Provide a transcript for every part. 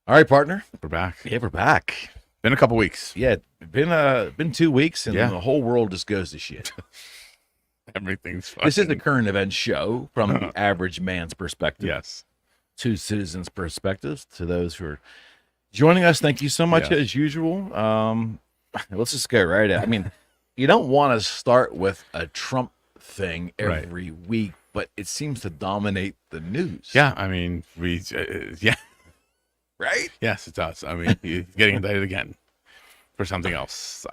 All right, partner. We're back. Yeah, we're back. Been a couple weeks. Yeah, been 2 weeks, and Yeah. the whole world just goes to shit. Everything's fine. This is a current event show from the average man's perspective. Yes. Two citizens' perspectives. To those who are joining us, thank you so much Yes. as usual. Let's just go right at. I mean, you don't want to start with a Trump thing every week, but it seems to dominate the news. Yeah. I mean, yeah. Right? Yes, it does. I mean, he's getting indicted again for something else.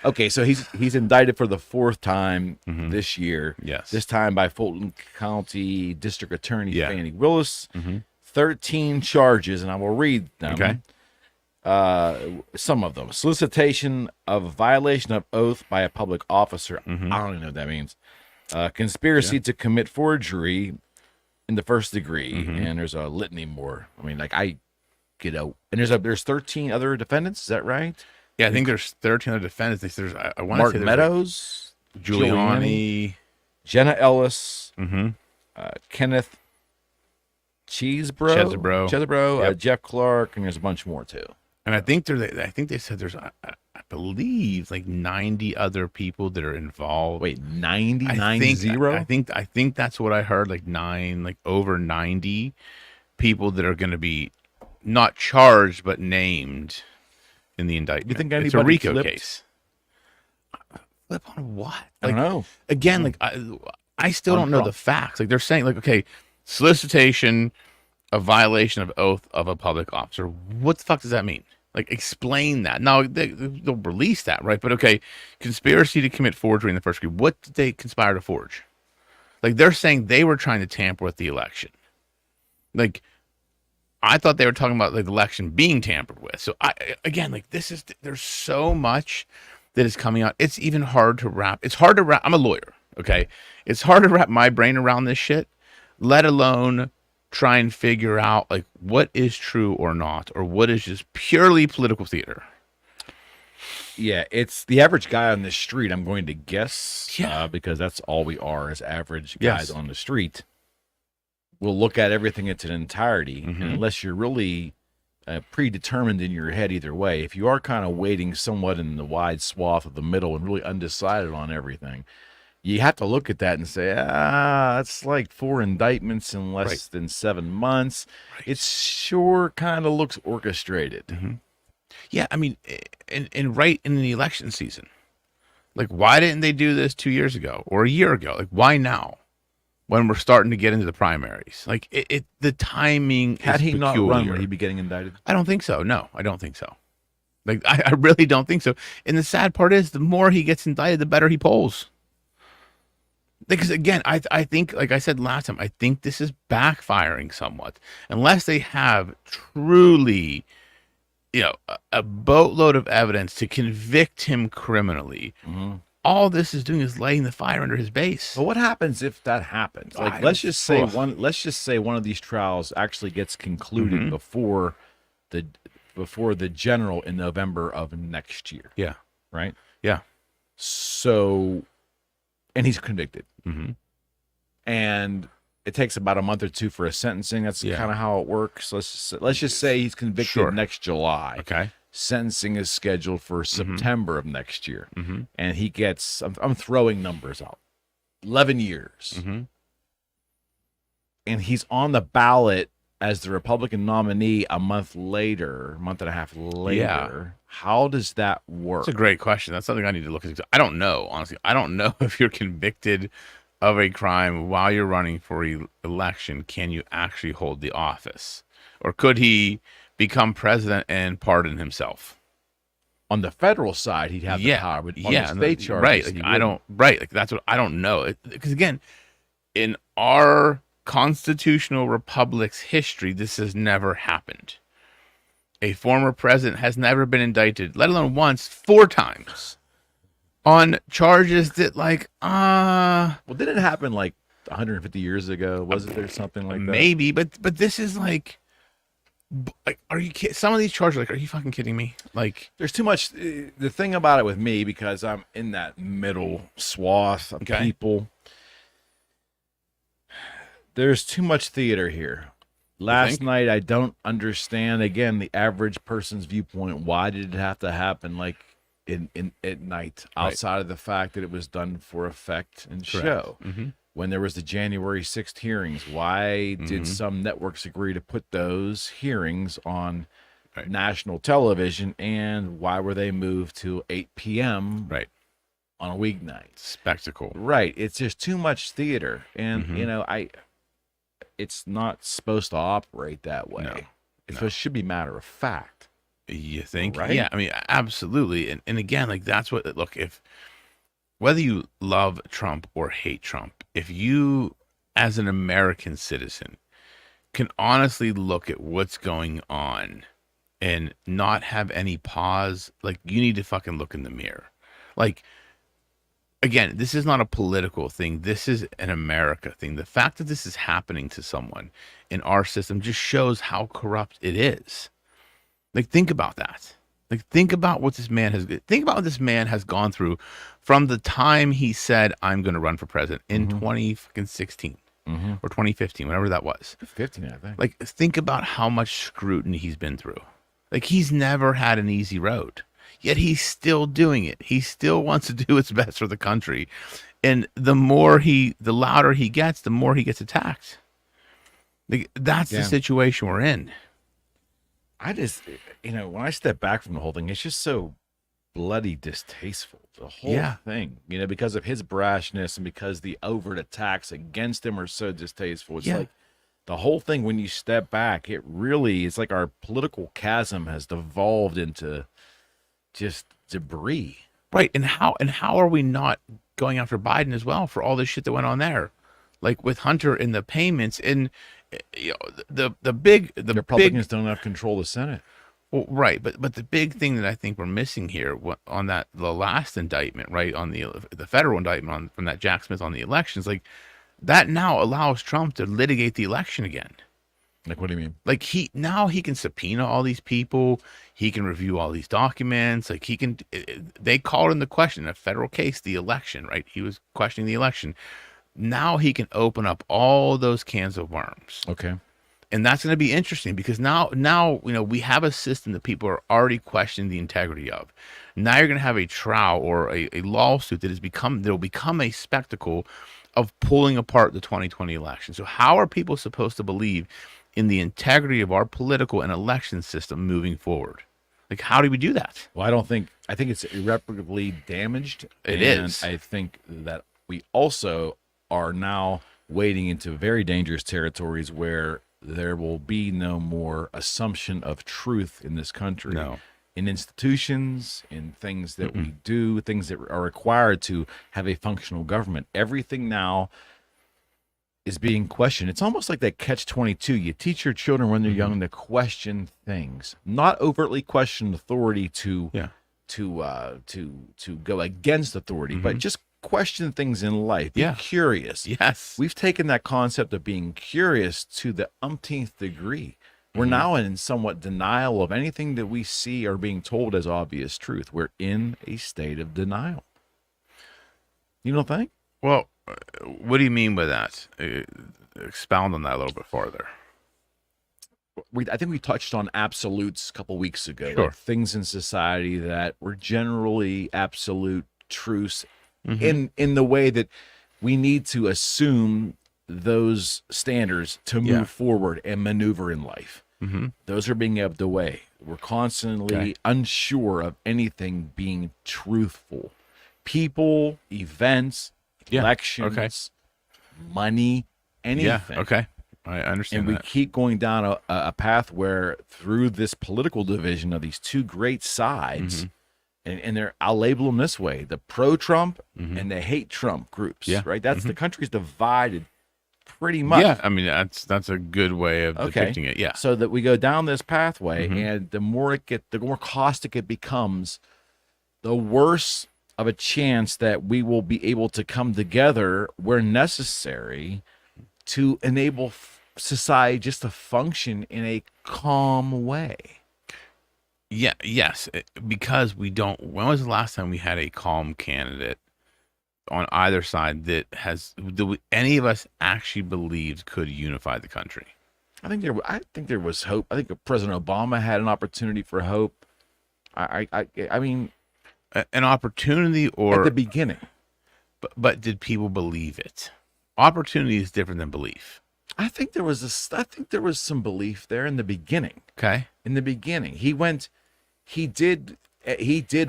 Okay, so he's indicted for the fourth time this year. Yes. This time by Fulton County District Attorney Fannie Willis. Mm-hmm. 13 charges, and I will read them. Okay. Some of them. Solicitation of violation of oath by a public officer. Mm-hmm. I don't even know what that means. Conspiracy to commit forgery in the first degree, and there's a litany more. I mean, and there's 13 other defendants. Is that right? Yeah, I think there's 13 other defendants. There's I want to Mark say there's Meadows, Giuliani, Jenna Ellis, mm-hmm. Kenneth Chesebro, Yep. Jeff Clark, and there's a bunch more too. And I think they said there's I believe like 90 other people that are involved. Wait, 90? I think that's what I heard. Like over 90 people that are going to be not charged but named in the indictment. You think it's a anybody RICO flipped? case? Flip on what? I don't know. Again, like I still don't know the facts. Like they're saying, like, okay, solicitation of violation of oath of a public officer. What the fuck does that mean? Like, explain that. Now they'll release that, right? But okay, conspiracy to commit forgery in the first degree. What did they conspire to forge? Like they're saying they were trying to tamper with the election. Like I thought they were talking about like the election being tampered with. So there's so much that is coming out. It's even hard to wrap. It's hard to wrap. I'm a lawyer. Okay. It's hard to wrap my brain around this shit, let alone try and figure out like what is true or not, or what is just purely political theater. Yeah, it's the average guy on the street, I'm going to guess, because that's all we are as average guys on the street. We'll look at everything in its entirety, and unless you're really predetermined in your head either way. If you are kind of waiting somewhat in the wide swath of the middle and really undecided on everything, you have to look at that and say, it's like 4 indictments in less than 7 months. Right. It sure kind of looks orchestrated. Mm-hmm. Yeah, I mean, and right in the election season. Like, why didn't they do this 2 years ago or a year ago? Like, why now? When we're starting to get into the primaries. Like, the timing Had he peculiar. not run, would he be getting indicted? I don't think so. No, I don't think so. Like, I really don't think so. And the sad part is, the more he gets indicted, the better he polls. Because again, I think, like I said last time, I think this is backfiring somewhat. Unless they have truly, a boatload of evidence to convict him criminally, all this is doing is lighting the fire under his base. But what happens if that happens? Like, let's just say one of these trials actually gets concluded before the general in November of next year. Yeah. Right? Yeah. So, and he's convicted. Mm-hmm. And it takes about a month or two for a sentencing. That's kind of how it works. Let's just say he's convicted next July. Okay. Sentencing is scheduled for September of next year. And he gets, I'm throwing numbers out, 11 years. And he's on the ballot as the Republican nominee a month and a half later. Yeah. How does that work? That's a great question. That's something I need to look into. I don't know, honestly. I don't know if you're convicted of a crime while you're running for election, can you actually hold the office? Or could he become president and pardon himself? On the federal side, he'd have the power, but on the state charges, like that's what I don't know. Because again, in our constitutional republic's history, this has never happened. A former president has never been indicted, let alone once, 4 times, on charges that, well, didn't it happen like 150 years ago? Wasn't there something like that? Maybe, but this is like, are you kidding? Some of these charges, like, are you fucking kidding me? Like, there's too much. The thing about it with me, because I'm in that middle swath of people, there's too much theater here. last night, I don't understand, again, the average person's viewpoint. Why did it have to happen like at night, outside of the fact that it was done for effect and show? When there was the January 6th hearings, why did some networks agree to put those hearings on national television, and why were they moved to 8 p.m. on a weeknight? Spectacle. Right. It's just too much theater. And, it's not supposed to operate that way. It should be matter of fact. You think? Right? Yeah, I mean, absolutely. And again, like, that's what, look, if whether you love Trump or hate Trump, if you, as an American citizen, can honestly look at what's going on and not have any pause, like, you need to fucking look in the mirror. Like, again, this is not a political thing. This is an America thing. The fact that this is happening to someone in our system just shows how corrupt it is. Like, think about that. Like, think about what this man has gone through from the time he said, I'm going to run for president in 2016 or 2015, whatever that was. 15, I think. Like, think about how much scrutiny he's been through. Like, he's never had an easy road, yet he's still doing it. He still wants to do what's best for the country. And the louder he gets, the more he gets attacked. Like, that's the situation we're in. I just, when I step back from the whole thing, it's just so bloody distasteful. The whole thing, because of his brashness and because the overt attacks against him are so distasteful. It's like the whole thing, when you step back, it's like our political chasm has devolved into just debris. Right. And how are we not going after Biden as well for all this shit that went on there? Like with Hunter and the payments and the Republicans don't have control of the Senate. Well, right, but the big thing that I think we're missing here on the last indictment, right, on the federal indictment from that Jack Smith on the elections, like that now allows Trump to litigate the election again. Like, what do you mean? Like he can subpoena all these people, he can review all these documents, like they called into question a federal case, the election, right? He was questioning the election. Now he can open up all those cans of worms. Okay. And that's going to be interesting because now we have a system that people are already questioning the integrity of. Now you're going to have a trial or a lawsuit that will become a spectacle of pulling apart the 2020 election. So how are people supposed to believe in the integrity of our political and election system moving forward? Like, how do we do that? Well, I think it's irreparably damaged. It is. I think that we also are now wading into very dangerous territories where there will be no more assumption of truth in this country. No. In institutions, in things that we do, things that are required to have a functional government. Everything now is being questioned. It's almost like that catch-22. You teach your children when they're young to question things, not overtly question authority to go against authority, but just question things in life. Be curious. Yes. We've taken that concept of being curious to the umpteenth degree. We're now in somewhat denial of anything that we see or being told as obvious truth. We're in a state of denial. You don't think? Well, what do you mean by that? Expound on that a little bit farther. I think we touched on absolutes a couple weeks ago. Sure. Like things in society that were generally absolute truths in the way that we need to assume those standards to move forward and maneuver in life. Those are being ebbed away. We're constantly unsure of anything being truthful. People, events, elections, money, anything. Yeah, okay. I understand and we keep going down a path where through this political division of these two great sides, and I'll label them this way, the pro-Trump and the hate-Trump groups, right? That's the country's divided pretty much. Yeah, I mean, that's a good way of depicting it, yeah. So that we go down this pathway, and the more caustic it becomes, the worse of a chance that we will be able to come together where necessary to enable society just to function in a calm way. Yeah, yes, because we don't. When was the last time we had a calm candidate on either side that any of us actually believed could unify the country? I think there was hope. I think President Obama had an opportunity for hope. I mean, An opportunity, or at the beginning. But did people believe it? Opportunity is different than belief. I think there was some belief there in the beginning. Okay. In the beginning, he did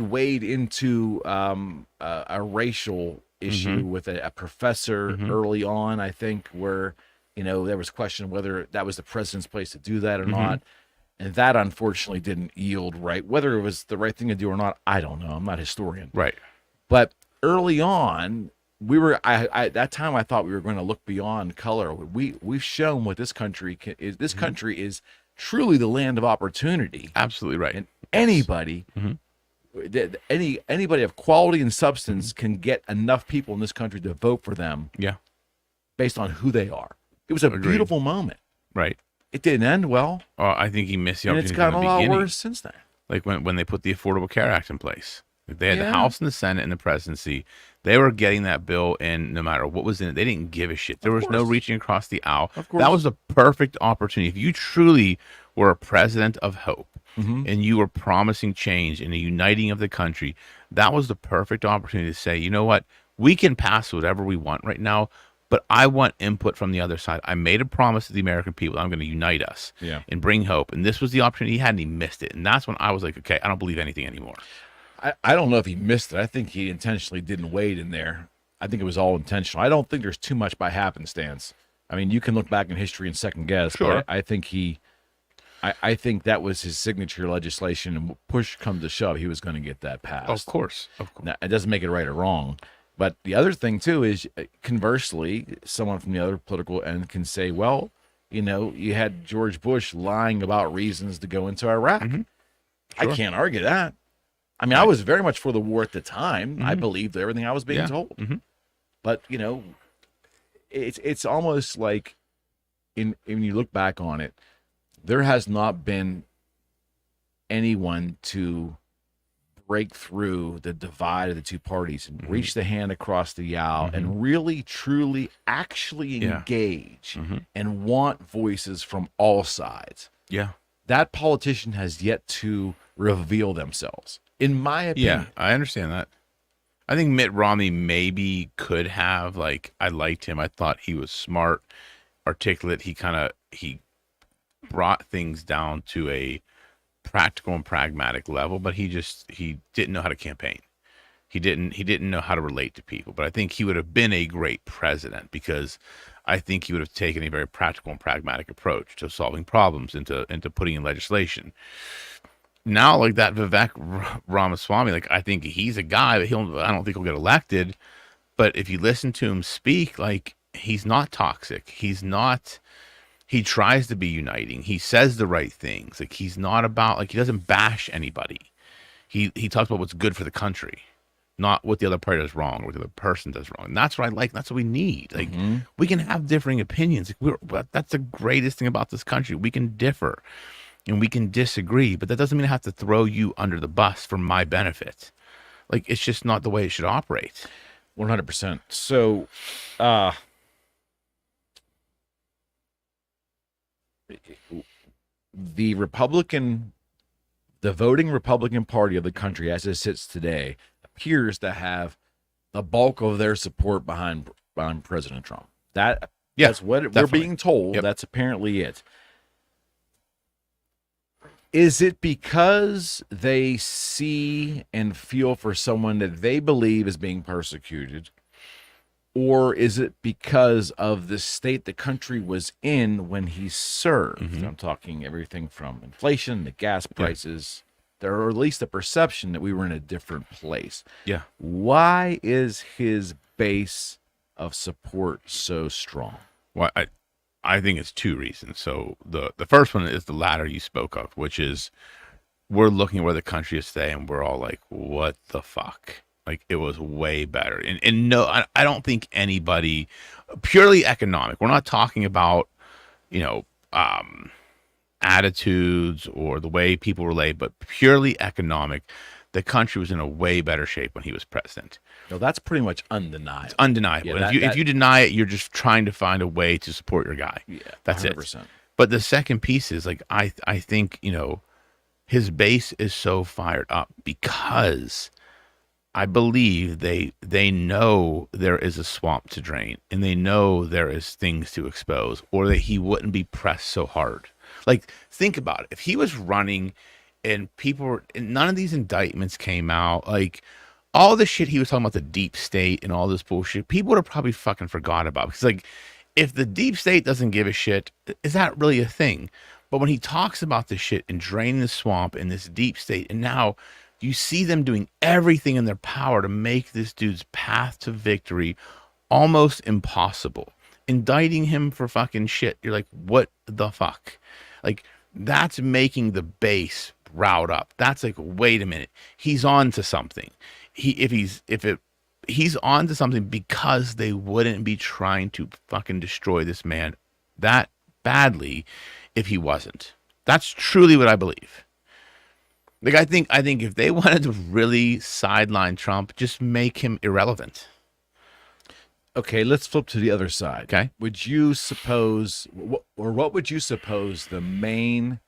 wade into a racial issue with a professor early on, I think, where, there was question whether that was the president's place to do that or not. And that unfortunately didn't yield right. Whether it was the right thing to do or not, I don't know. I'm not a historian. Right. But early on, at that time I thought we were going to look beyond color. We've shown what this country is. This country is truly the land of opportunity. Absolutely right. And anybody anybody of quality and substance can get enough people in this country to vote for them. Yeah. Based on who they are. It was a beautiful moment. Right. It didn't end well. I think he missed the opportunity. And it's gotten a lot worse since then. Like when they put the Affordable Care Act in place. They had the House and the Senate and the presidency. They were getting that bill in no matter what was in it. They didn't give a shit. There was no reaching across the aisle. That was a perfect opportunity. If you truly were a president of hope and you were promising change and a uniting of the country, that was the perfect opportunity to say, you know what? We can pass whatever we want right now, but I want input from the other side. I made a promise to the American people. I'm going to unite us and bring hope. And this was the opportunity. He hadn't even missed it. And that's when I was like, okay, I don't believe anything anymore. I don't know if he missed it. I think he intentionally didn't wade in there. I think it was all intentional. I don't think there's too much by happenstance. I mean, you can look back in history and second guess, but I think I think that was his signature legislation, and push come to shove, he was going to get that passed. Of course. Now, it doesn't make it right or wrong. But the other thing, too, is conversely, someone from the other political end can say, well, you had George Bush lying about reasons to go into Iraq. I can't argue that. I mean, I was very much for the war at the time. I believed everything I was being told. But, it's almost like, when you look back on it, there has not been anyone to break through the divide of the two parties and reach the hand across the aisle and really, truly, actually engage and want voices from all sides. Yeah. That politician has yet to reveal themselves, in my opinion. Yeah, I understand that. I think Mitt Romney maybe could have, I liked him. I thought he was smart, articulate. He brought things down to a practical and pragmatic level, but he didn't know how to campaign. He didn't know how to relate to people. But I think he would have been a great president, because I think he would have taken a very practical and pragmatic approach to solving problems, into putting in legislation. Now, like that Vivek Ramaswamy, I think he's a guy that I don't think he'll get elected. But if you listen to him speak, he's not toxic. He tries to be uniting. He says the right things. He's not about, he doesn't bash anybody. He talks about what's good for the country, not what the other party does wrong or what the other person does wrong. And that's what I like. That's what we need. We can have differing opinions. That's the greatest thing about this country. We can differ and we can disagree, but that doesn't mean I have to throw you under the bus for my benefit. It's just not the way it should operate. 100%. So, the voting Republican Party of the country, as it sits today, appears to have the bulk of their support behind President Trump. That's what we're being told. Yep. That's apparently it. Is it because they see and feel for someone that they believe is being persecuted? Or is it because of the state the country was in when he served? I'm talking everything from inflation to gas prices. There are at least a perception that we were in a different place. Yeah. Why is his base of support so strong? Well, I think it's two reasons. So the first one is the latter you spoke of, which is we're looking at where the country is today and we're all like, what the fuck? It was way better. And no, I don't think anybody, purely economic, we're not talking about, attitudes or the way people relate, but purely economic, the country was in a way better shape when he was president. No, that's pretty much undeniable. It's undeniable. Yeah, if you deny it, you're just trying to find a way to support your guy. Yeah, that's 100%. it. But the second piece is like I think, his base is so fired up because I believe they know there is a swamp to drain, and they know there is things to expose, or that he wouldn't be pressed so hard. Like, think about it. If he was running and and none of these indictments came out, like all the shit he was talking about, the deep state and all this bullshit, people would have probably fucking forgot about. Because like, if the deep state doesn't give a shit, is that really a thing? But when he talks about this shit and draining the swamp and this deep state, and now you see them doing everything in their power to make this dude's path to victory almost impossible, indicting him for fucking shit. You're like, what the fuck? Like, that's making the base riled up. That's like, wait a minute, he's on to something. He's on to something, because they wouldn't be trying to fucking destroy this man that badly if he wasn't. That's truly what I believe. Like, I think if they wanted to really sideline Trump, just make him irrelevant. Okay, let's flip to the other side. Okay. Would you suppose, or what would you suppose the main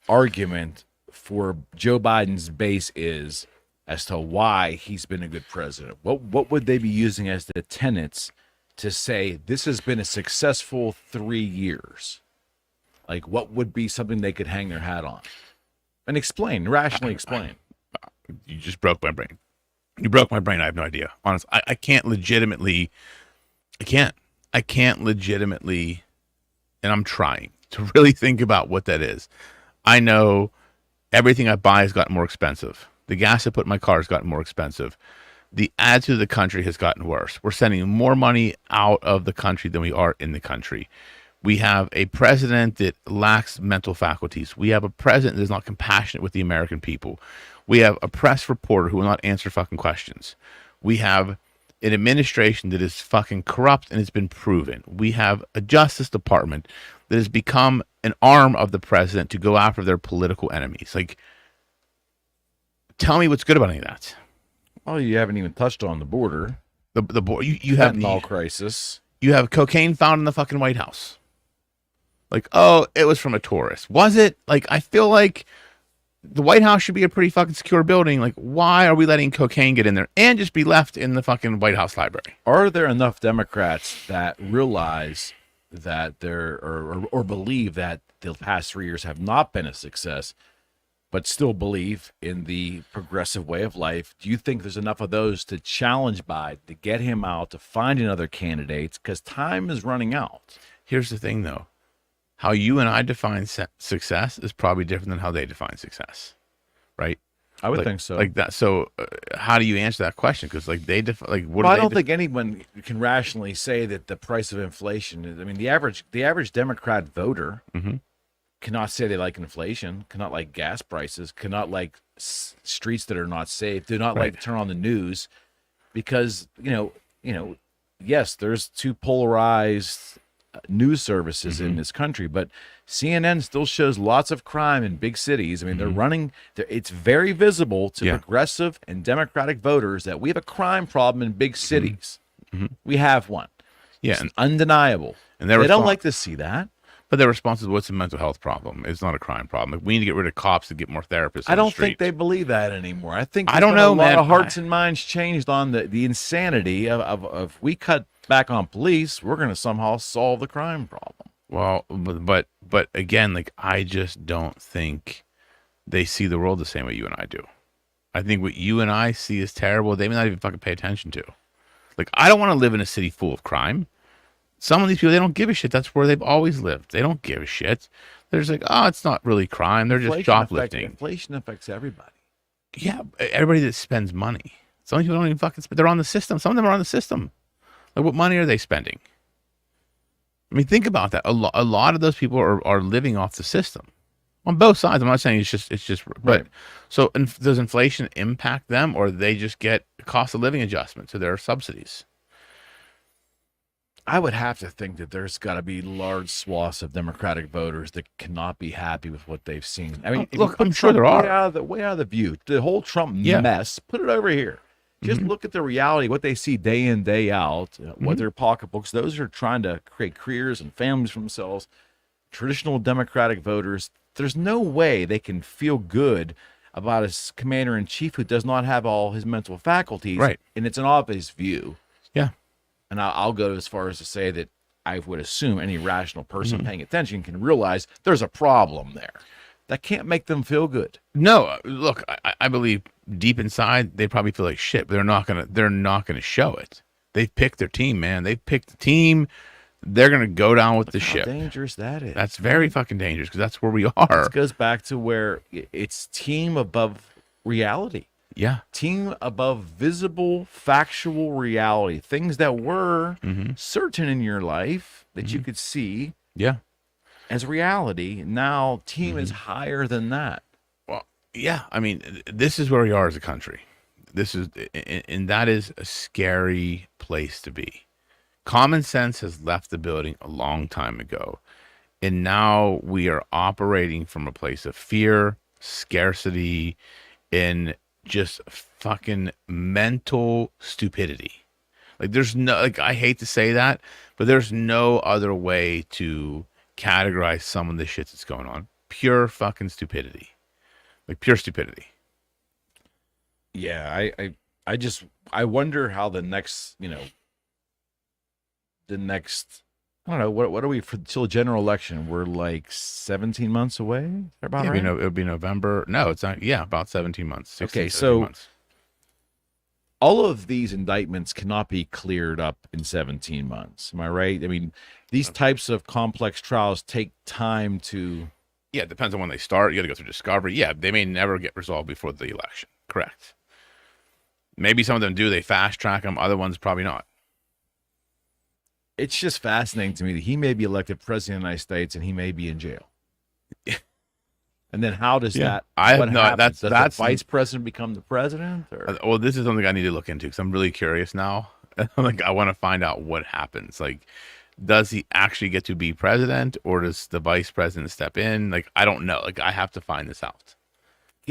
argument for Joe Biden's base is as to why he's been a good president? What would they be using as the tenets to say this has been a successful 3 years? Like, what would be something they could hang their hat on? And rationally explain. You just broke my brain. You broke my brain. I have no idea. Honestly, I can't legitimately, and I'm trying to really think about what that is. I know everything I buy has gotten more expensive. The gas I put in my car has gotten more expensive. The attitude of the country has gotten worse. We're sending more money out of the country than we are in the country. We have a president that lacks mental faculties. We have a president that is not compassionate with the American people. We have a press reporter who will not answer fucking questions. We have an administration that is fucking corrupt, and it's been proven. We have a Justice Department that has become an arm of the president to go after their political enemies. Like, tell me what's good about any of that. Oh, you haven't even touched on the border. The border. You have fentanyl crisis. You have cocaine found in the fucking White House. Like, oh, it was from a tourist. Was it? Like, I feel like the White House should be a pretty fucking secure building. Like, why are we letting cocaine get in there and just be left in the fucking White House library? Are there enough Democrats that realize that or believe that the past 3 years have not been a success, but still believe in the progressive way of life? Do you think there's enough of those to challenge Biden, to get him out, to find another candidate? Because time is running out. Here's the thing, though. How you and I define success is probably different than how they define success, right? I would think so. Like that. So, how do you answer that question? Because like I don't think anyone can rationally say that the price of inflation. I mean, the average Democrat voter cannot say they like inflation, cannot like gas prices, cannot like streets that are not safe, do not like to turn on the news, because yes, there's two polarized news services in this country, but CNN still shows lots of crime in big cities. I mean, it's very visible to progressive and Democratic voters that we have a crime problem in big cities. We have one. Yeah, it's undeniable. And they don't like to see that. But their response is, what's a mental health problem? It's not a crime problem. Like, we need to get rid of cops to get more therapists. I don't think they believe that anymore. I think a lot of hearts and minds changed on the insanity of we cut back on police, we're going to somehow solve the crime problem. Well, but again, like, I just don't think they see the world the same way you and I do. I think what you and I see is terrible, they may not even fucking pay attention to. Like, I don't want to live in a city full of crime. Some of these people, they don't give a shit. That's where they've always lived. They don't give a shit. They're just like, oh, it's not really crime. They're just shoplifting. Inflation affects everybody. Yeah, everybody that spends money. Some people don't even fucking spend. They're on the system. Some of them are on the system. Like, what money are they spending? I mean, think about that. A lot of those people are living off the system on both sides. I'm not saying it's just, right. But so does inflation impact them, or they just get a cost of living adjustment to their subsidies? I would have to think that there's got to be large swaths of Democratic voters that cannot be happy with what they've seen. I mean, look, I'm sure there are. Way out of the view. The whole Trump mess, put it over here. Just look at the reality, what they see day in, day out, what their pocketbooks, those are trying to create careers and families for themselves. traditional Democratic voters, there's no way they can feel good about a commander-in-chief who does not have all his mental faculties. Right. And it's an obvious view. Yeah. And I'll go as far as to say that I would assume any rational person paying attention can realize there's a problem there. That can't make them feel good. No, look, I believe deep inside they probably feel like shit, but they're not gonna show it. They've picked their team, man. They've picked the team. They're gonna go down with the ship. How dangerous that is. That's very fucking dangerous because that's where we are. It goes back to where it's team above reality. Yeah. Team above visible, factual reality. Things that were certain in your life that you could see Yeah. as reality. Now, team is higher than that. Well, yeah. I mean, this is where we are as a country. And that is a scary place to be. Common sense has left the building a long time ago. And now we are operating from a place of fear, scarcity, and just fucking mental stupidity. Like there's no, like, I hate to say that, but there's no other way to categorize some of the shit that's going on. Pure fucking stupidity. Like pure stupidity. Yeah, I wonder how the next, I don't know, what are we for till general election? We're like 17 months away. Is that about right? It'll be November. No, it's not. Yeah, about 17 months. 16, okay, so months. All of these indictments cannot be cleared up in 17 months. Am I right? I mean, these types of complex trials take time to. Yeah, it depends on when they start. You got to go through discovery. Yeah, they may never get resolved before the election. Correct. Maybe some of them do. They fast track them. Other ones probably not. It's just fascinating to me that he may be elected president of the United States and he may be in jail. And then how does that? I have no. Does the vice president become the president? Or? Well, this is something I need to look into because I'm really curious now. Like, I want to find out what happens. Like, does he actually get to be president, or does the vice president step in? Like, I don't know. Like, I have to find this out.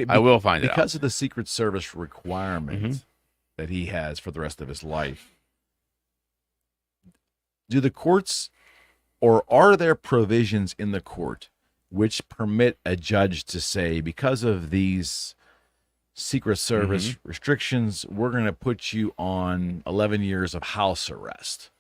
I will find it out because of the Secret Service requirement that he has for the rest of his life. Do the courts, or are there provisions in the court which permit a judge to say, because of these Secret Service restrictions, we're going to put you on 11 years of house arrest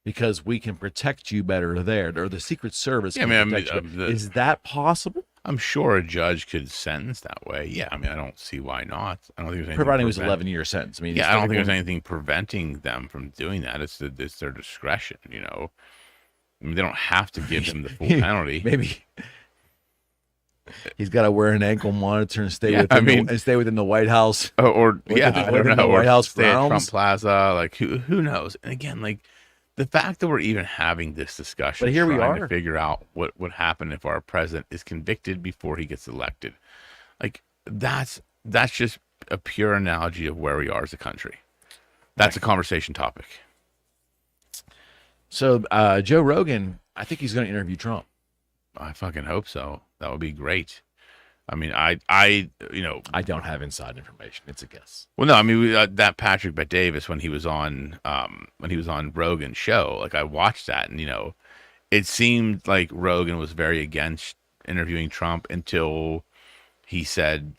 because we can protect you better there, or the Secret Service can protect you? Is that possible? I'm sure a judge could sentence that way. Yeah, I mean, I don't see why not. I don't think there's anything providing it was 11-year sentence. I mean, yeah, I don't think there's anything preventing them from doing that. It's their discretion, I mean, they don't have to give him the full penalty. Maybe he's got to wear an ankle monitor and stay within the White House. I don't know. The White House stay at Trump Plaza. Like who knows? And again, like, the fact that we're even having this discussion, but here we are to figure out what would happen if our president is convicted before he gets elected. Like, that's just a pure analogy of where we are as a country. That's a conversation topic. So Joe Rogan, I think he's going to interview Trump. I fucking hope so. That would be great. I mean, I don't have inside information. It's a guess. Well, no, I mean, that Patrick Bet-Davis when he was on Rogan's show, like, I watched that, and it seemed like Rogan was very against interviewing Trump until he said,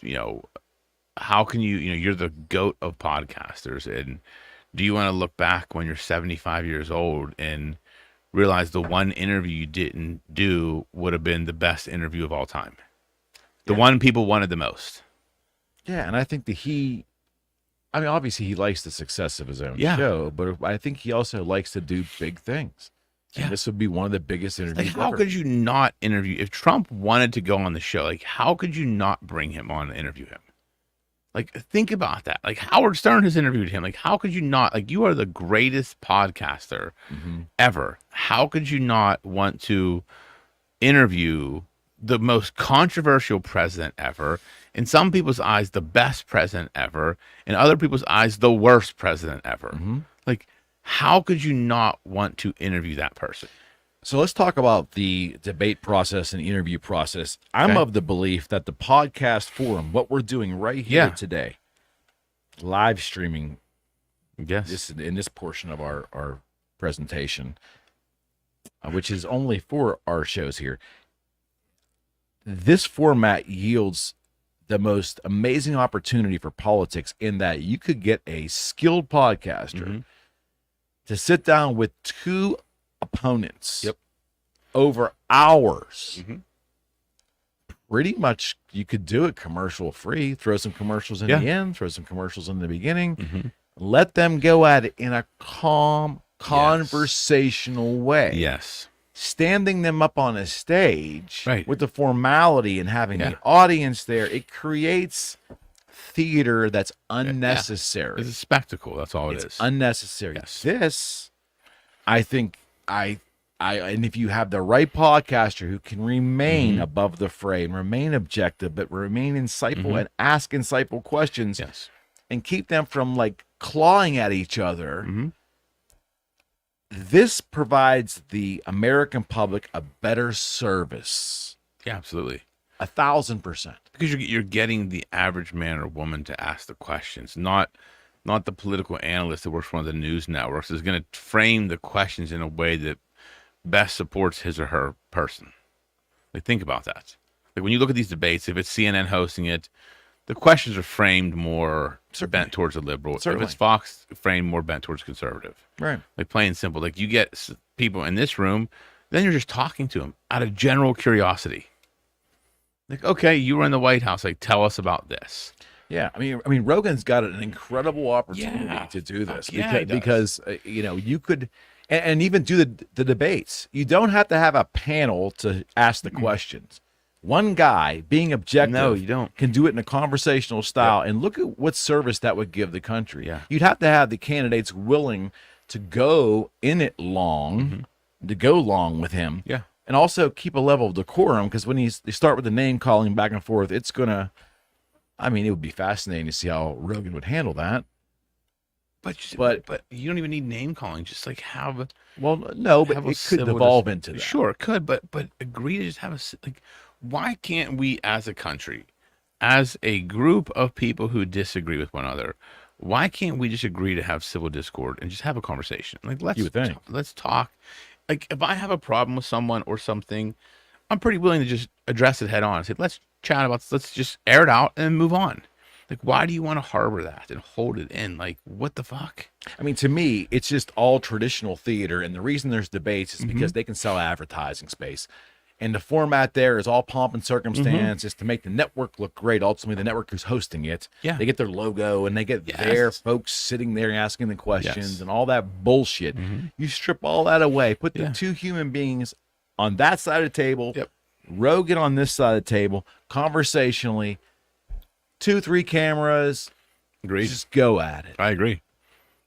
how can you're the GOAT of podcasters, and do you want to look back when you're 75 years old and realize the one interview you didn't do would have been the best interview of all time? The one people wanted the most. Yeah, and I think that obviously he likes the success of his own show, but I think he also likes to do big things. Yeah. And this would be one of the biggest interviews ever. How could you not interview? If Trump wanted to go on the show, like, how could you not bring him on and interview him? Like, think about that. Like, Howard Stern has interviewed him. Like, how could you not? Like, you are the greatest podcaster ever. How could you not want to interview the most controversial president ever, in some people's eyes the best president ever, in other people's eyes the worst president ever? Like, how could you not want to interview that person? So let's talk about the debate process and interview process. I'm of the belief that the podcast forum, what we're doing right here today, live streaming this in this portion of our presentation, which is only for our shows here, this format yields the most amazing opportunity for politics in that you could get a skilled podcaster to sit down with two opponents over hours. Pretty much you could do it commercial free, throw some commercials in the end, throw some commercials in the beginning, let them go at it in a calm, conversational way. Yes. Standing them up on a stage with the formality and having the audience there, it creates theater that's unnecessary. It's a spectacle. That's all it is. Unnecessary. Yes. This, I think, and if you have the right podcaster who can remain above the fray and remain objective, but remain insightful and ask insightful questions and keep them from like clawing at each other, this provides the American public a better service. Yeah, absolutely. 1,000%. Because you're getting the average man or woman to ask the questions, not the political analyst that works for one of the news networks is going to frame the questions in a way that best supports his or her person. Like, think about that. Like, when you look at these debates, if it's CNN hosting it, the questions are framed more bent towards a liberal. If it's Fox, framed more bent towards conservative. Right. Like, plain and simple. Like, you get people in this room, then you're just talking to them out of general curiosity. Like, okay, you were in the White House. Like, tell us about this. Yeah, I mean, Rogan's got an incredible opportunity to do this because you could, and even do the debates. You don't have to have a panel to ask the questions. One guy being objective, you don't. Can do it in a conversational style, and look at what service that would give the country. Yeah. You'd have to have the candidates willing to go in it long, to go long with him. Yeah. And also keep a level of decorum, because when they start with the name calling back and forth, it's gonna. I mean, it would be fascinating to see how Rogan would handle that. But you don't even need name calling. Just like have. Well, no, but it could evolve into that. Sure, it could. But agree to just have like. Why can't we, as a country, as a group of people who disagree with one another, why can't we just agree to have civil discord and just have a conversation? Like, let's talk. Like, if I have a problem with someone or something, I'm pretty willing to just address it head on and say, let's chat about this. Let's just air it out and move on. Like, why do you want to harbor that and hold it in? Like, what the fuck? I mean, to me, it's just all traditional theater. And the reason there's debates is because they can sell advertising space. And the format there is all pomp and circumstance, is to make the network look great. Ultimately, the network who's hosting it, they get their logo and they get their folks sitting there asking the questions and all that bullshit. You strip all that away, put the two human beings on that side of the table, Rogan on this side of the table, conversationally, 2-3 cameras. Agreed. Just go at it. I agree.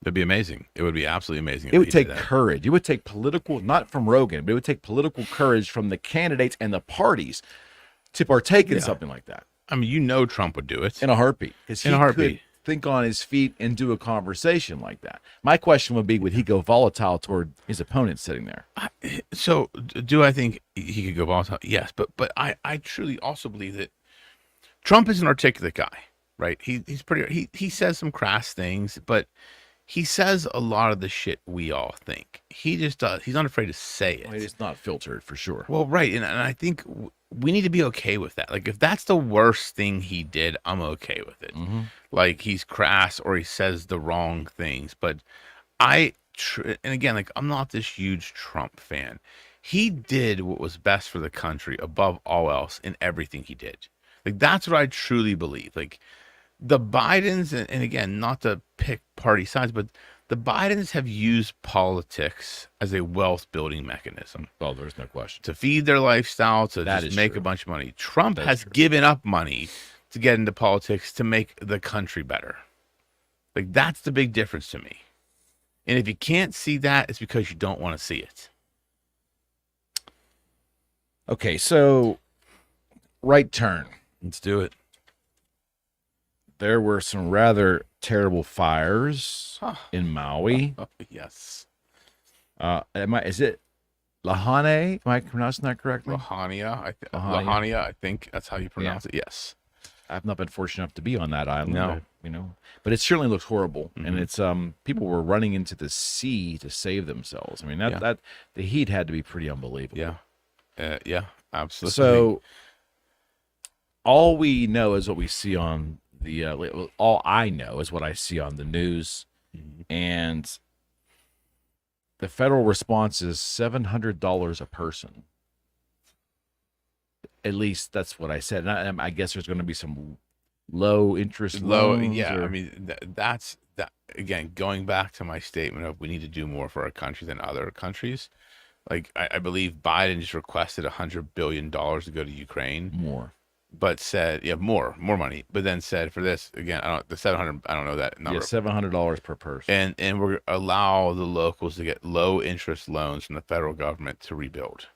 That'd be amazing. It would be absolutely amazing. It would take courage. It would take political, not from Rogan, but it would take political courage from the candidates and the parties to partake in something like that. I mean, Trump would do it. In a heartbeat. Because he could think on his feet and do a conversation like that. My question would be, would he go volatile toward his opponent sitting there? So do I think he could go volatile? Yes, but I truly also believe that Trump is an articulate guy, right? He's pretty, he says some crass things, but he says a lot of the shit we all think. He just does. He's not afraid to say it. Well, it's not filtered, for sure. Well, right. And I think we need to be okay with that. Like, if that's the worst thing he did, I'm okay with it. Like, he's crass or he says the wrong things. But and again, like, I'm not this huge Trump fan. He did what was best for the country above all else in everything he did. Like, that's what I truly believe. Like, the Bidens, and again, not to pick party sides, but the Bidens have used politics as a wealth building mechanism. Oh, there's no question. To feed their lifestyle, to just make a bunch of money. Trump has given up money to get into politics to make the country better. Like, that's the big difference to me. And if you can't see that, it's because you don't want to see it. Okay, so right turn. Let's do it. There were some rather terrible fires in Maui. Yes. Is it Lahane? Am I pronouncing that correctly? Lahania. I think that's how you pronounce it. Yes. I've not been fortunate enough to be on that island. No. But it certainly looks horrible. And it's people were running into the sea to save themselves. I mean, that the heat had to be pretty unbelievable. Yeah. Yeah, absolutely. So all we know is what we see on the. All I know is what I see on the news, and the federal response is $700 a person. At least that's what I said. And I guess there's going to be some low interest loans. Yeah. I mean, that's that again. Going back to my statement of we need to do more for our country than other countries. Like I believe Biden just requested $100 billion to go to Ukraine. More. But said, more money. But then said for this again, the 700. I don't know that number. Yeah, $700 per person. And we're allow the locals to get low interest loans from the federal government to rebuild.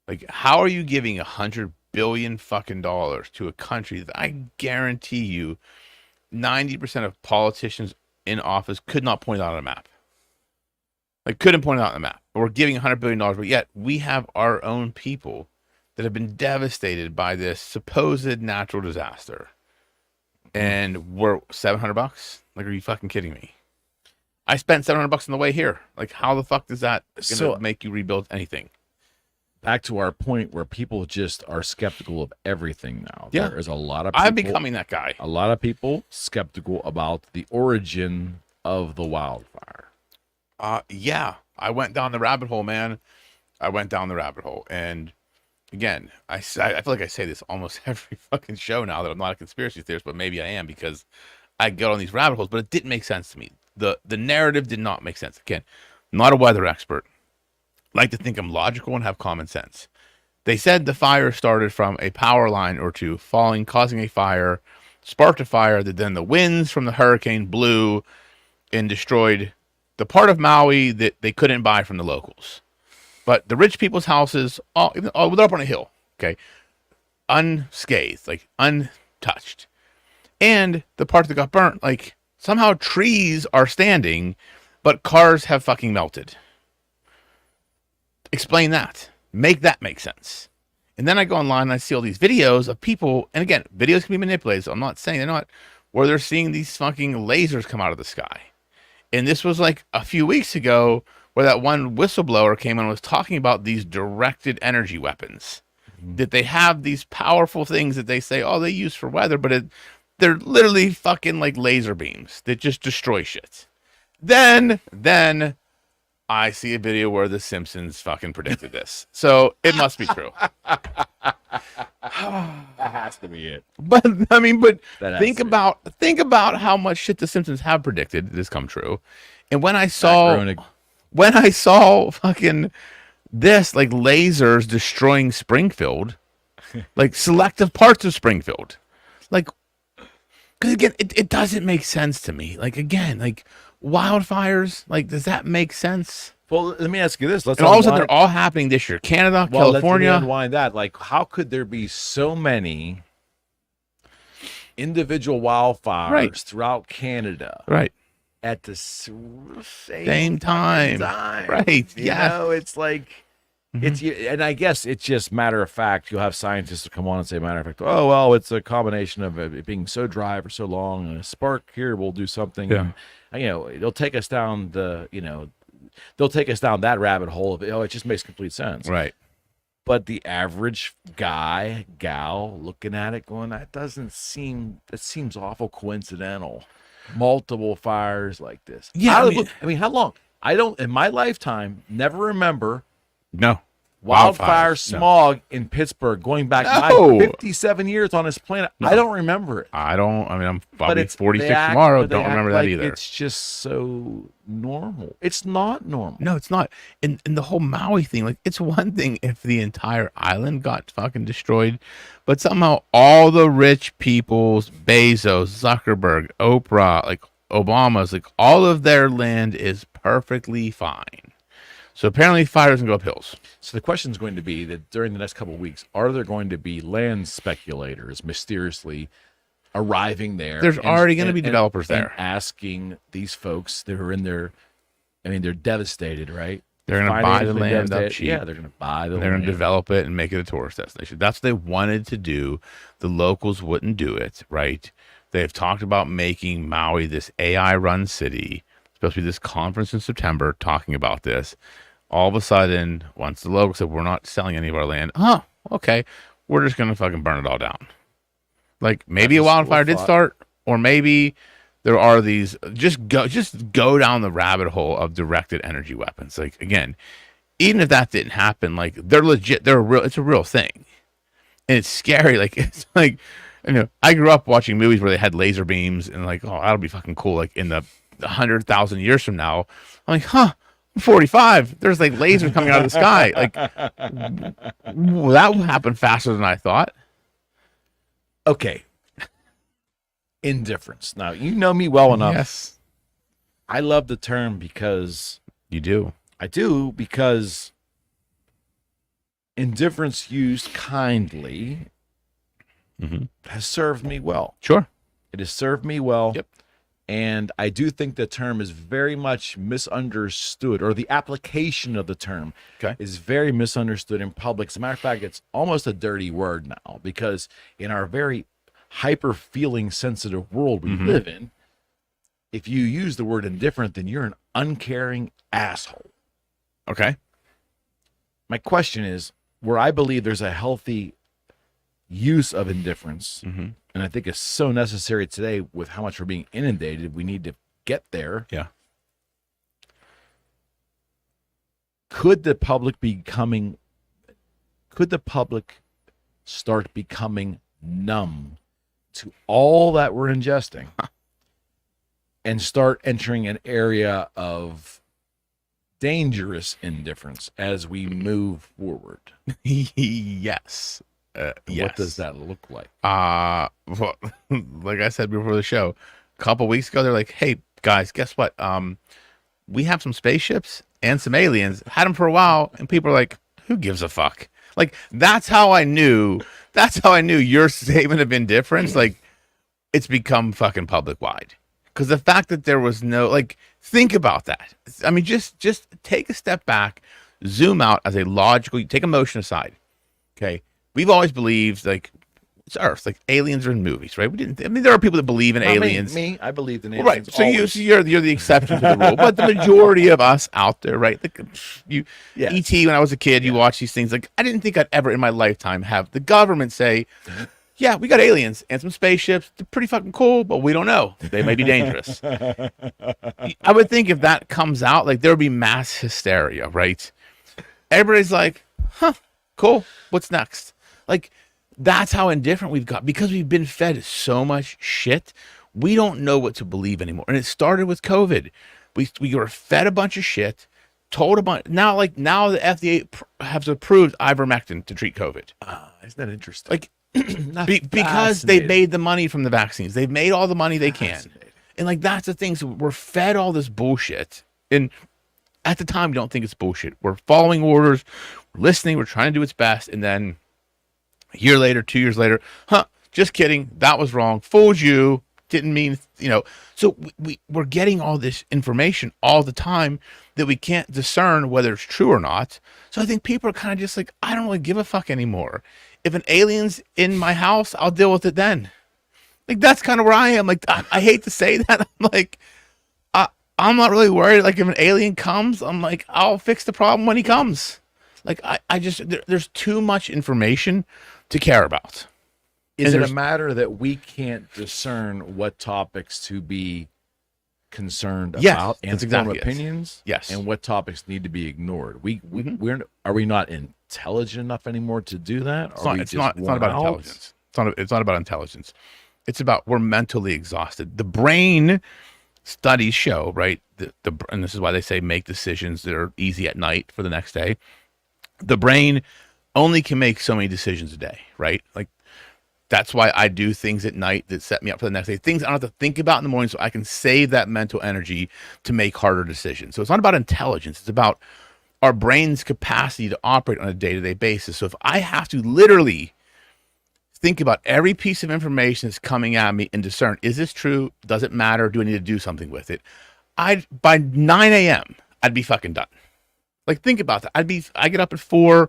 Like, how are you giving $100 billion fucking dollars to a country that I guarantee you, 90% of politicians in office could not point out on a map. Like, couldn't point it out on the map. We're giving $100 billion, but yet we have our own people that have been devastated by this supposed natural disaster, and we're $700. Like, are you fucking kidding me? I spent $700 on the way here. Like, how the fuck does that gonna make you rebuild anything? Back to our point where people just are skeptical of everything now. Yeah. There is a lot of people, I'm becoming that guy. A lot of people skeptical about the origin of the wildfire. Yeah. I went down the rabbit hole, man. I went down the rabbit hole, and again, I feel like I say this almost every fucking show now that I'm not a conspiracy theorist, but maybe I am because I get on these rabbit holes, but it didn't make sense to me. The narrative did not make sense. Again, not a weather expert. Like to think I'm logical and have common sense. They said the fire started from a power line or two falling, causing a fire, sparked a fire that then the winds from the hurricane blew and destroyed the part of Maui that they couldn't buy from the locals. But the rich people's houses, they're up on a hill, okay, unscathed, like untouched. And the part that got burnt, like somehow trees are standing, but cars have fucking melted. Explain that. Make that make sense. And then I go online and I see all these videos of people, and again, videos can be manipulated, so I'm not saying they're not, where they're seeing these fucking lasers come out of the sky. And this was like a few weeks ago where that one whistleblower came and was talking about these directed energy weapons. That they have these powerful things that they say, they use for weather, but they're literally fucking like laser beams that just destroy shit. Then I see a video where The Simpsons fucking predicted this. So it must be true. That has to be it. But I mean, think about how much shit The Simpsons have predicted that has come true. And when I saw fucking this, like lasers destroying Springfield, like selective parts of Springfield, like, because again, it doesn't make sense to me. Like, again, like wildfires, like, does that make sense? Well, let me ask you this. All of a sudden, they're all happening this year. Canada, California. Let's unwind that. Like, how could there be so many individual wildfires throughout Canada? Right. At the same time. Right. Yeah. It's like, and I guess it's just matter of fact. You'll have scientists to come on and say, matter of fact, it's a combination of it being so dry for so long, and a spark here will do something. Yeah. And, it'll take us down they'll take us down that rabbit hole of, it just makes complete sense. Right. But the average guy, gal, looking at it going, that seems awful coincidental. Multiple fires like this. Yeah. I mean, how long? I don't, in my lifetime, never remember. No. Wildfire smog in Pittsburgh going back 57 years on this planet. No. I don't remember it. I'm probably 46 tomorrow. Don't remember that either. It's just so normal. It's not normal. No, it's not. And the whole Maui thing, like, it's one thing if the entire island got fucking destroyed, but somehow all the rich people's, Bezos, Zuckerberg, Oprah, like Obama's, like all of their land is perfectly fine. So apparently fire doesn't go up hills. So the question is going to be that during the next couple of weeks, are there going to be land speculators mysteriously arriving there? There's already going to be developers there. Asking these folks that are in there, they're devastated, right? They're going to buy the land up cheap. Yeah, they're going to buy the land. They're going to develop it and make it a tourist destination. That's what they wanted to do. The locals wouldn't do it, right? They've talked about making Maui this AI-run city. Supposed to be this conference in September talking about this. All of a sudden, once the locals said, we're not selling any of our land, okay, we're just going to fucking burn it all down. Like maybe a wildfire did start, or maybe there are these. Just go down the rabbit hole of directed energy weapons. Like again, even if that didn't happen, like they're legit. They're real. It's a real thing, and it's scary. Like it's like, I grew up watching movies where they had laser beams, and like, oh, that'll be fucking cool. Like in the 100,000 years from now, I'm like, huh. 45. There's like lasers coming out of the sky. Like that will happen faster than I thought. Okay. Indifference. Now, you know me well enough. Yes. I love the term because... You do. I do, because indifference used kindly has served me well. Sure. It has served me well. Yep. And I do think the term is very much misunderstood, or the application of the term is very misunderstood in public. As a matter of fact, it's almost a dirty word now, because in our very hyper-feeling sensitive world we live in, if you use the word indifferent, then you're an uncaring asshole. Okay. My question is, where I believe there's a healthy use of indifference, and I think it's so necessary today with how much we're being inundated, we need to get there. Yeah. Could the public start becoming numb to all that we're ingesting and start entering an area of dangerous indifference as we move forward? Yes. Yes. What does that look like? Well, like I said before the show, a couple weeks ago, they're like, "Hey guys, guess what? We have some spaceships and some aliens. Had them for a while, and people are like, who gives a fuck?" Like that's how I knew. That's how I knew your statement of indifference. Like it's become fucking public wide. Because the fact that there was no, like, think about that. I mean, just take a step back, zoom out as a logical. Take emotion aside. Okay. We've always believed, like, it's Earth. Like, aliens are in movies, right? There are people that believe in aliens. I believed in aliens. Right. So you're the exception to the rule. But the majority of us out there, right? Like, E.T., when I was a kid, you watch these things. Like, I didn't think I'd ever in my lifetime have the government say, yeah, we got aliens and some spaceships. They're pretty fucking cool, but we don't know. They may be dangerous. I would think if that comes out, like, there would be mass hysteria, right? Everybody's like, huh, cool. What's next? Like, that's how indifferent we've got, because we've been fed so much shit. We don't know what to believe anymore. And it started with COVID. We were fed a bunch of shit, told a bunch. Now the FDA has approved ivermectin to treat COVID. Isn't that interesting? Like, because they made the money from the vaccines. They've made all the money they can. And like, that's the thing. So we're fed all this bullshit. And at the time, we don't think it's bullshit. We're following orders. We're listening. We're trying to do its best. And then a year later, 2 years later, just kidding. That was wrong. Fooled you. Didn't mean, So we're getting all this information all the time that we can't discern whether it's true or not. So I think people are kind of just like, I don't really give a fuck anymore. If an alien's in my house, I'll deal with it then. Like, that's kind of where I am. Like, I hate to say that. I'm like, I'm not really worried. Like, if an alien comes, I'm like, I'll fix the problem when he comes. Like, I just, there's too much information to care about. Is it a matter that we can't discern what topics to be concerned about and form opinions? Yes. And what topics need to be ignored? Are we not intelligent enough anymore to do that? It's not about intelligence. It's not about intelligence. It's about, we're mentally exhausted. The brain, studies show, right? And this is why they say make decisions that are easy at night for the next day. The brain only can make so many decisions a day, right? Like, that's why I do things at night that set me up for the next day. Things I don't have to think about in the morning, so I can save that mental energy to make harder decisions. So it's not about intelligence. It's about our brain's capacity to operate on a day-to-day basis. So if I have to literally think about every piece of information that's coming at me and discern, is this true? Does it matter? Do I need to do something with it? By 9 a.m., I'd be fucking done. Like, think about that. I get up at 4,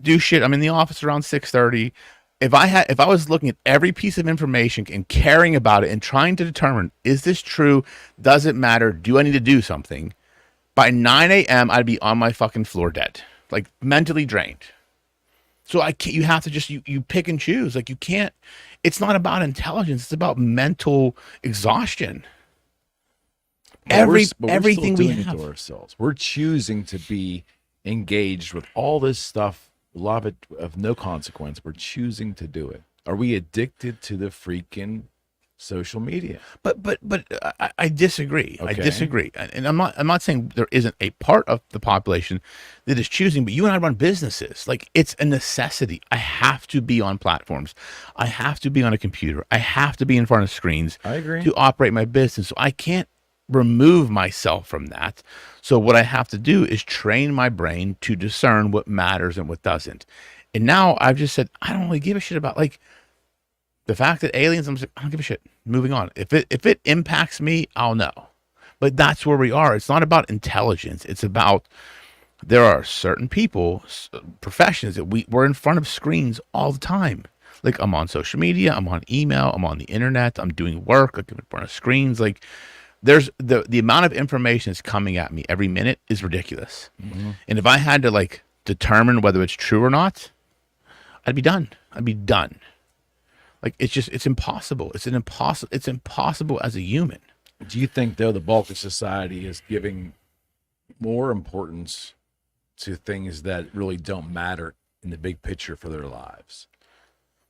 do shit. I'm in the office around 6:30. If I was looking at every piece of information and caring about it and trying to determine, is this true? Does it matter? Do I need to do something? By 9 a.m., I'd be on my fucking floor dead, like mentally drained. So I can't, you have to just, you pick and choose. Like you can't, it's not about intelligence. It's about mental exhaustion. We're Everything still we doing it have. to ourselves. We're choosing to be engaged with all this stuff, a lot of it of no consequence. We're choosing to do it. Are we addicted to the freaking social media? But I disagree. I Okay. disagree. And I'm not saying there isn't a part of the population that is choosing, but you and I run businesses. Like it's a necessity. I have to be on platforms. I have to be on a computer. I have to be in front of screens I agree. to operate my business. So I can't remove myself from that. So what I have to do is train my brain to discern what matters and what doesn't. And now I've just said, I don't really give a shit about like the fact that aliens, I'm just, I don't give a shit. Moving on. If it impacts me, I'll know. But that's where we are. It's not about intelligence. It's about there are certain people, professions that we're in front of screens all the time. Like I'm on social media, I'm on email, I'm on the internet, I'm doing work, like I'm in front of screens. Like there's the amount of information that's coming at me every minute is ridiculous. Mm-hmm. And if I had to like determine whether it's true or not, I'd be done. Like it's impossible. It's impossible as a human. Do you think though the bulk of society is giving more importance to things that really don't matter in the big picture for their lives?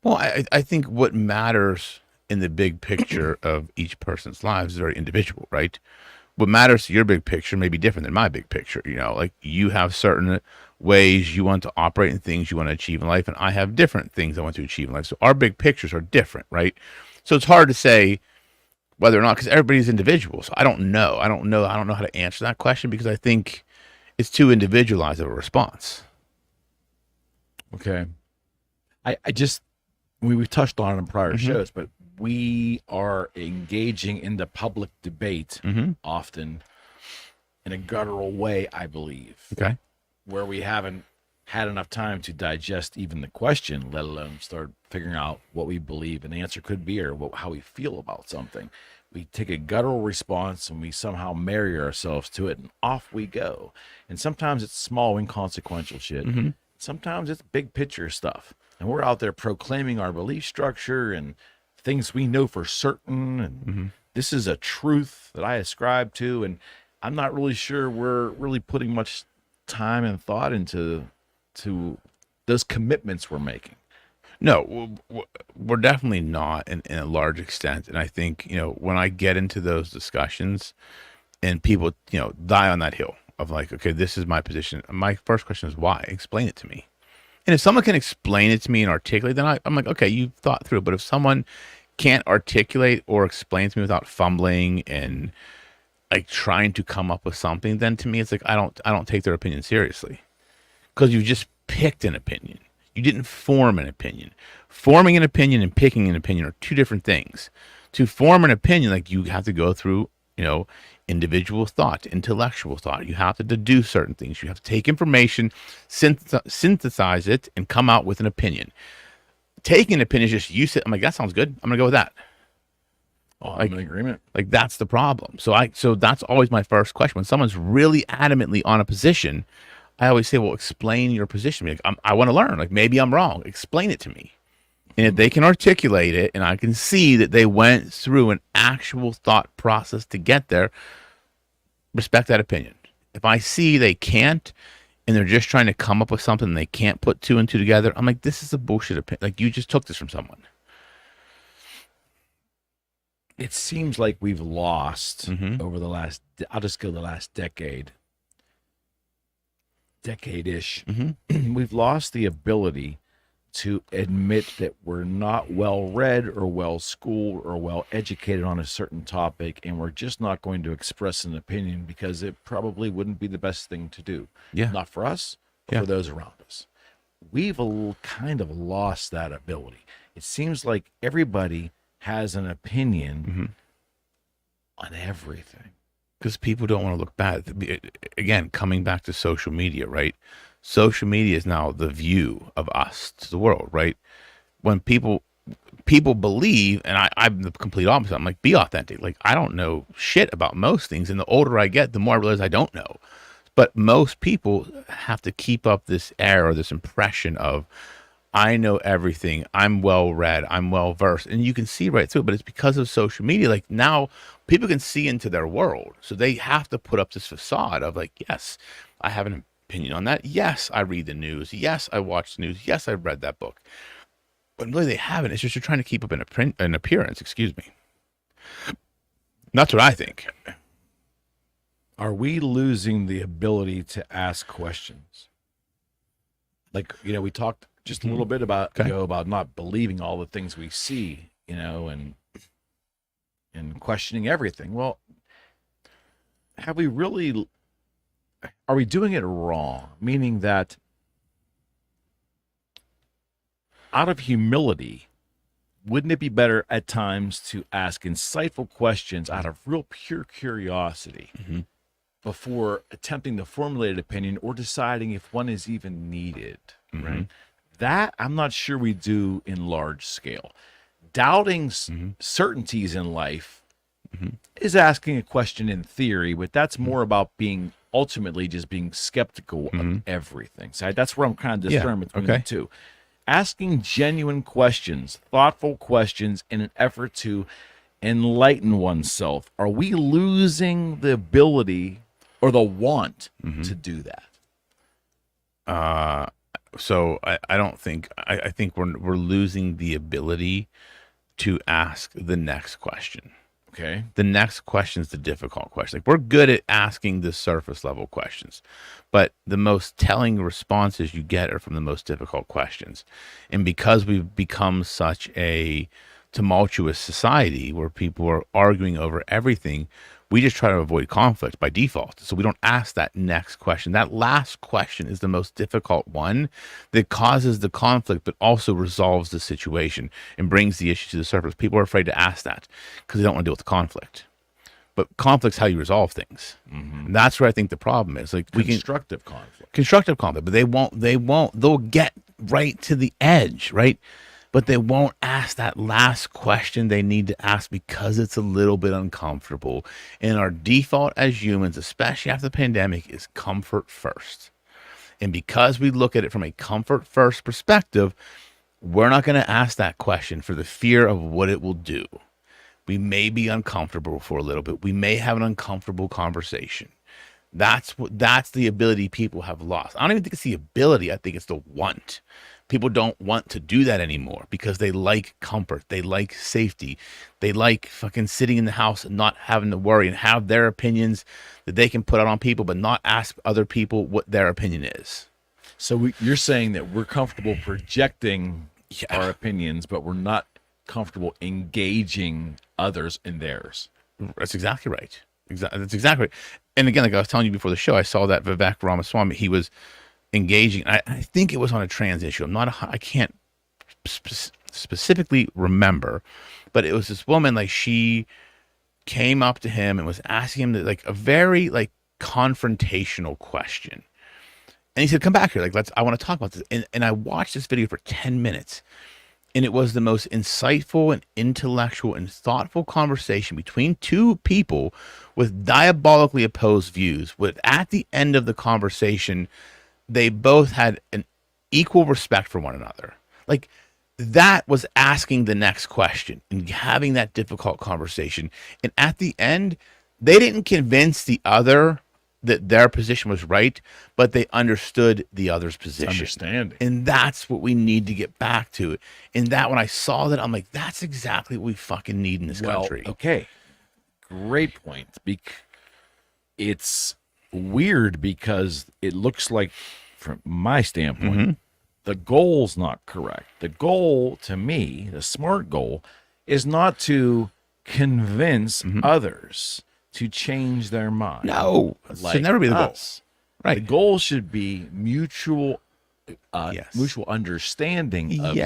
Well, I think what matters in the big picture of each person's lives is very individual, right? What matters to your big picture may be different than my big picture. You know, like you have certain ways you want to operate and things you want to achieve in life, and I have different things I want to achieve in life. So our big pictures are different, right? So it's hard to say whether or not, because everybody's individual. So I don't know how to answer that question because I think it's too individualized of a response. Okay. I just, we've touched on it in prior shows, but we are engaging in the public debate often in a guttural way, I believe. Okay. Where we haven't had enough time to digest even the question, let alone start figuring out what we believe an answer could be or how we feel about something. We take a guttural response and we somehow marry ourselves to it and off we go. And sometimes it's small, inconsequential shit. Sometimes it's big picture stuff. And we're out there proclaiming our belief structure and things we know for certain. And this is a truth that I ascribe to. And I'm not really sure we're really putting much time and thought into those commitments we're making. No, we're definitely not in a large extent. And I think, when I get into those discussions and people, die on that hill of like, okay, this is my position. My first question is why? Explain it to me. And if someone can explain it to me and articulate, then I'm like, okay, you've thought through. But if someone can't articulate or explain to me without fumbling and like trying to come up with something, then to me, it's like, I don't take their opinion seriously because you've just picked an opinion. You didn't form an opinion. Forming an opinion and picking an opinion are two different things. To form an opinion, like you have to go through, individual thought, intellectual thought. You have to deduce certain things. You have to take information, synthesize it, and come out with an opinion. Taking an opinion is just you sit. I'm like, that sounds good. I'm gonna go with that. Oh, I'm in agreement. Like that's the problem. So that's always my first question. When someone's really adamantly on a position, I always say, well, explain your position. Like, I want to learn. Like maybe I'm wrong. Explain it to me. And if they can articulate it and I can see that they went through an actual thought process to get there, respect that opinion. If I see they can't and they're just trying to come up with something they can't put two and two together, I'm like, this is a bullshit opinion. Like you just took this from someone. It seems like we've lost over the last, I'll just go the last decade-ish. We've lost the ability to admit that we're not well read or well schooled or well educated on a certain topic, and we're just not going to express an opinion because it probably wouldn't be the best thing to do. Yeah. Not for us, but for those around us. We've kind of lost that ability. It seems like everybody has an opinion on everything. Because people don't want to look bad. Again, coming back to social media, right? Social media is now the view of us to the world, right? When people believe, and I'm the complete opposite. I'm like, be authentic. Like, I don't know shit about most things. And the older I get, the more I realize I don't know. But most people have to keep up this air or this impression of, I know everything. I'm well read. I'm well versed. And you can see right through it, but it's because of social media. Like now people can see into their world. So they have to put up this facade of like, yes, I have an opinion on that. Yes, I read the news. Yes, I watch the news. Yes, I read that book. But really they haven't. It's just you're trying to keep up an appearance, excuse me. That's what I think. Are we losing the ability to ask questions? Like, we talked just a little bit about about not believing all the things we see, and questioning everything. Well, are we doing it wrong? Meaning that out of humility, wouldn't it be better at times to ask insightful questions out of real pure curiosity before attempting to formulate an opinion or deciding if one is even needed, right? That I'm not sure we do in large scale. Doubting certainties in life is asking a question in theory, but that's more about being ultimately just being skeptical of everything. So that's where I'm kind of discerning between the two. Asking genuine questions, thoughtful questions in an effort to enlighten oneself. Are we losing the ability or the want to do that? So I don't think I think we're losing the ability to ask the next question. Okay. The next question is the difficult question. Like we're good at asking the surface level questions, but the most telling responses you get are from the most difficult questions. And because we've become such a tumultuous society where people are arguing over everything, we just try to avoid conflict by default. So we don't ask that next question. That last question is the most difficult one that causes the conflict, but also resolves the situation and brings the issue to the surface. People are afraid to ask that because they don't want to deal with the conflict. But conflict's how you resolve things. And that's where I think the problem is. Like constructive conflict. Constructive conflict, but they'll get right to the edge, right? But they won't ask that last question they need to ask because it's a little bit uncomfortable. And our default as humans, especially after the pandemic, is comfort first. And because we look at it from a comfort first perspective, we're not going to ask that question for the fear of what it will do. We may be uncomfortable for a little bit. We may have an uncomfortable conversation. That's the ability people have lost. I don't even think it's the ability. I think it's the want. People don't want to do that anymore because they like comfort. They like safety. They like fucking sitting in the house and not having to worry and have their opinions that they can put out on people, but not ask other people what their opinion is. So you're saying that we're comfortable projecting our opinions, but we're not comfortable engaging others in theirs. That's exactly right. That's exactly right. And again, like I was telling you before the show, I saw that Vivek Ramaswamy, he was engaging. I think it was on a trans issue. I can't specifically remember, but it was this woman, like she came up to him and was asking him like a very like confrontational question. And he said, come back here. Like, I want to talk about this. And I watched this video for 10 minutes and it was the most insightful and intellectual and thoughtful conversation between two people with diabolically opposed views. With at the end of the conversation, they both had an equal respect for one another. Like that was asking the next question and having that difficult conversation. And at the end, they didn't convince the other that their position was right, but they understood the other's position. Understanding. And that's what we need to get back to. And that when I saw that, I'm like, that's exactly what we fucking need in this country. Okay. Great point. It's weird because it looks like, from my standpoint, the goal's not correct. The goal, to me, the smart goal, is not to convince others to change their mind. No, it should never be the goal. Right. The goal should be mutual understanding of each other.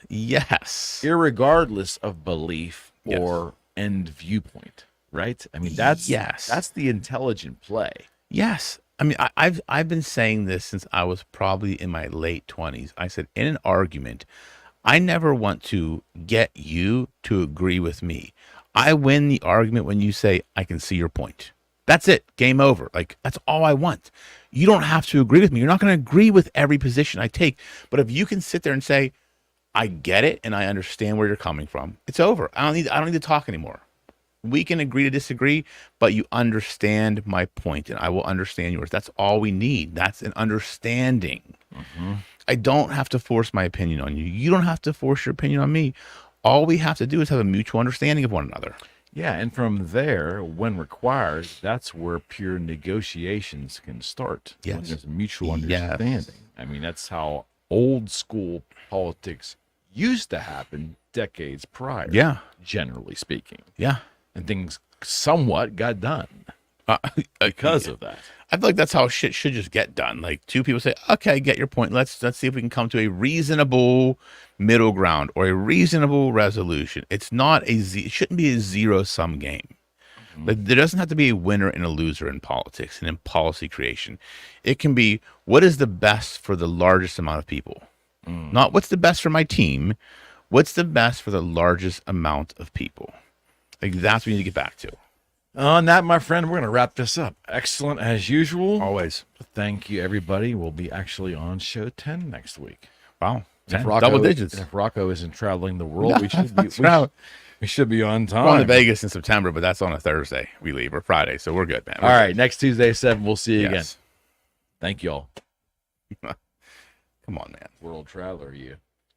Yes. Irregardless of belief or end viewpoint. Right? I mean, that's the intelligent play. Yes. I mean, I've been saying this since I was probably in my late 20s. I said, in an argument, I never want to get you to agree with me. I win the argument when you say, I can see your point. That's it. Game over. Like, that's all I want. You don't have to agree with me. You're not going to agree with every position I take. But if you can sit there and say, I get it and I understand where you're coming from, it's over. I don't need to talk anymore. We can agree to disagree, but you understand my point and I will understand yours. That's all we need. That's an understanding. Mm-hmm. I don't have to force my opinion on you. You don't have to force your opinion on me. All we have to do is have a mutual understanding of one another. Yeah, and from there, when required, that's where pure negotiations can start. Yes. When there's a mutual understanding. Yes. I mean, that's how old school politics used to happen decades prior. Yeah. Generally speaking. Yeah. And things somewhat got done because of that. I feel like that's how shit should just get done. Like two people say, okay, I get your point. Let's see if we can come to a reasonable middle ground or a reasonable resolution. It's not it shouldn't be a zero-sum game. Mm-hmm. Like, there doesn't have to be a winner and a loser in politics and in policy creation. It can be, what is the best for the largest amount of people? Not what's the best for my team. What's the best for the largest amount of people? Like, that's what we need to get back to. On that, my friend, we're going to wrap this up. Excellent as usual. Always. Thank you, everybody. We'll be actually on show 10 next week. Wow. Double digits. If Rocco isn't traveling the world, we should be on time. We're going to Vegas in September, but that's on a Thursday. We leave, or Friday, so we're good, man. All right, next Tuesday, 7, we'll see you again. Thank you all. Come on, man. World traveler, you.